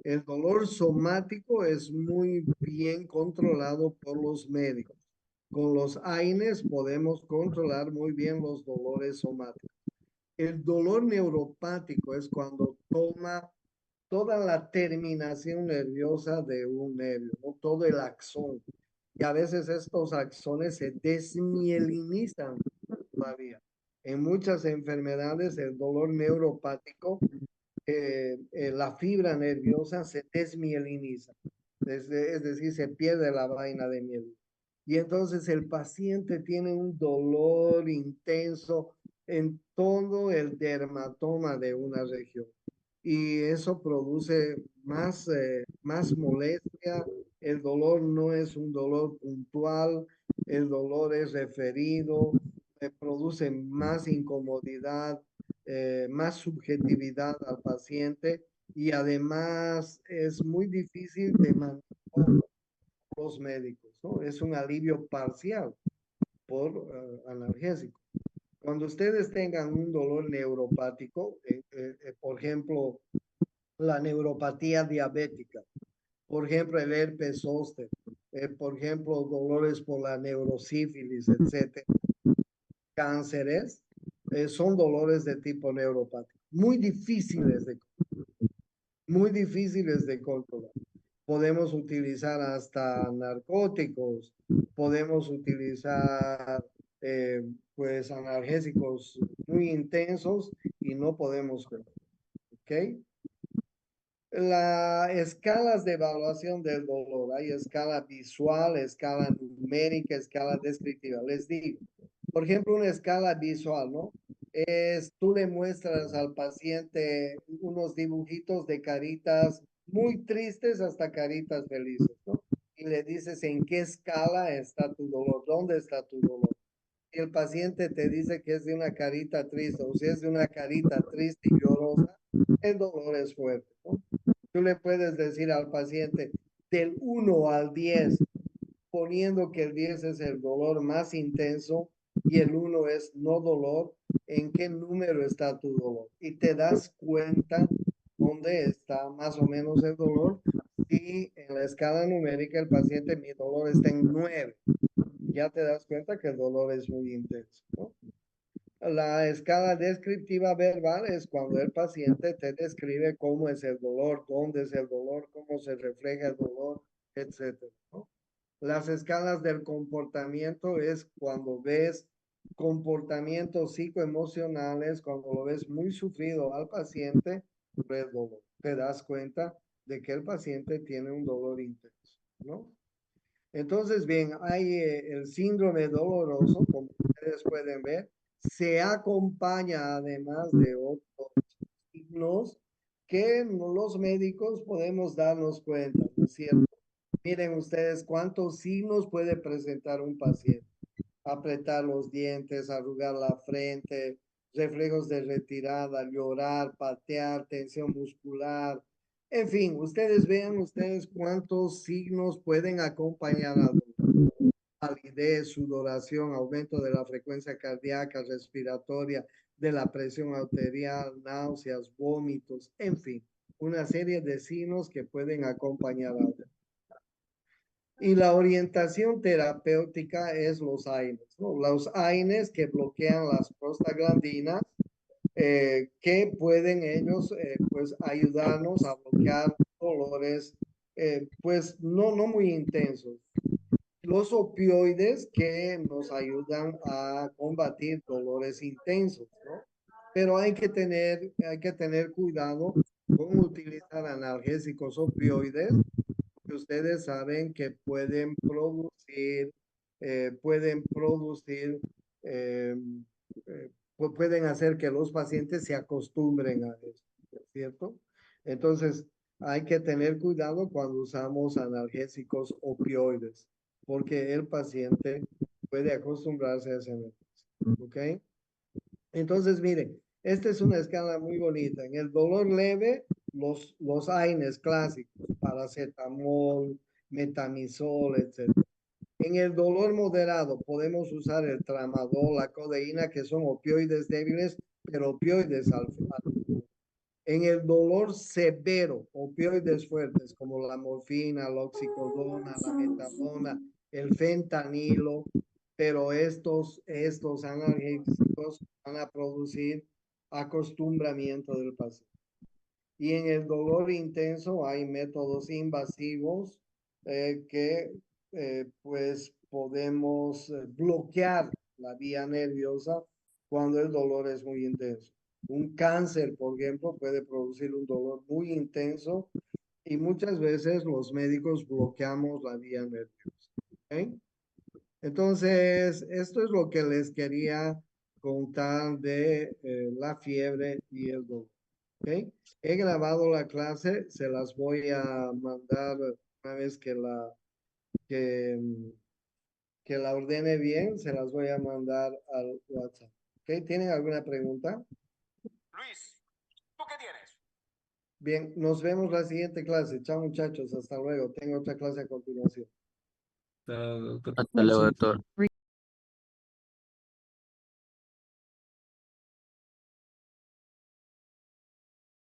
El dolor somático es muy bien controlado por los médicos. Con los AINES podemos controlar muy bien los dolores somáticos. El dolor neuropático es cuando toma toda la terminación nerviosa de un nervio, ¿no? Todo el axón. Y a veces estos axones se desmielinizan todavía. En muchas enfermedades, el dolor neuropático, la fibra nerviosa se desmieliniza, es decir, se pierde la vaina de mielina. Y entonces el paciente tiene un dolor intenso en todo el dermatoma de una región. Y eso produce más molestia. El dolor no es un dolor puntual, el dolor es referido, produce más incomodidad, más subjetividad al paciente y además es muy difícil de manejar los médicos, ¿no? Es un alivio parcial por analgésico. Cuando ustedes tengan un dolor neuropático, por ejemplo, la neuropatía diabética, por ejemplo, el herpes zóster, por ejemplo, dolores por la neurosífilis, etcétera, cánceres, son dolores de tipo neuropático, muy difíciles de controlar. Podemos utilizar hasta narcóticos, podemos utilizar pues analgésicos muy intensos y no podemos, ¿ok? Las escalas de evaluación del dolor, hay escala visual, escala numérica, escala descriptiva. Les digo, por ejemplo, una escala visual, ¿no? Tú le muestras al paciente unos dibujitos de caritas muy tristes hasta caritas felices, ¿no? Y le dices en qué escala está tu dolor, dónde está tu dolor. Y el paciente te dice que es de una carita triste, o si es de una carita triste y llorosa, el dolor es fuerte, ¿no? Tú le puedes decir al paciente del 1 al 10, poniendo que el 10 es el dolor más intenso y el 1 es no dolor, ¿en qué número está tu dolor? Y te das cuenta dónde está más o menos el dolor. Si en la escala numérica el paciente, mi dolor está en 9, ya te das cuenta que el dolor es muy intenso, ¿no? La escala descriptiva verbal es cuando el paciente te describe cómo es el dolor, dónde es el dolor, cómo se refleja el dolor, etcétera, ¿no? Las escalas del comportamiento es cuando ves comportamientos psicoemocionales, cuando lo ves muy sufrido al paciente, ves dolor. Te das cuenta de que el paciente tiene un dolor intenso, ¿no? Entonces, bien, hay el síndrome doloroso, como ustedes pueden ver, se acompaña además de otros signos que los médicos podemos darnos cuenta, ¿no es cierto? Miren ustedes cuántos signos puede presentar un paciente. Apretar los dientes, arrugar la frente, reflejos de retirada, llorar, patear, tensión muscular. En fin, ustedes vean ustedes cuántos signos pueden acompañar a palidez, sudoración, aumento de la frecuencia cardíaca, respiratoria, de la presión arterial, náuseas, vómitos, en fin, una serie de signos que pueden acompañar a. Y la orientación terapéutica es los AINES, ¿no? Los AINES que bloquean las prostaglandinas, que pueden ellos, pues, ayudarnos a bloquear dolores, pues, no muy intensos. Los opioides que nos ayudan a combatir dolores intensos, ¿no? Pero hay que tener cuidado con utilizar analgésicos opioides, que ustedes saben que pueden producir, eh, pueden hacer que los pacientes se acostumbren a eso, ¿cierto? Entonces, hay que tener cuidado cuando usamos analgésicos opioides, porque el paciente puede acostumbrarse a ese medicamento, ¿ok? Entonces, miren, esta es una escala muy bonita. En el dolor leve, los AINES clásicos, paracetamol, metamizol, etc. En el dolor moderado podemos usar el tramadol, la codeína, que son opioides débiles, pero opioides al final. En el dolor severo, opioides fuertes como la morfina, la oxicodona, la metadona, el fentanilo, pero estos analgésicos van a producir acostumbramiento del paciente. Y en el dolor intenso hay métodos invasivos, que, pues podemos bloquear la vía nerviosa cuando el dolor es muy intenso. Un cáncer, por ejemplo, puede producir un dolor muy intenso y muchas veces los médicos bloqueamos la vía nerviosa. ¿Ok? Entonces, esto es lo que les quería contar de la fiebre y el dolor. ¿Ok? He grabado la clase, se las voy a mandar una vez que, mm, que la ordene bien, se las voy a mandar al WhatsApp. ¿Ok? ¿Tienen alguna pregunta? Luis, ¿tú qué tienes? Bien, nos vemos la siguiente clase. Chao, muchachos, hasta luego. Tengo otra clase a continuación. Hasta luego, doctor.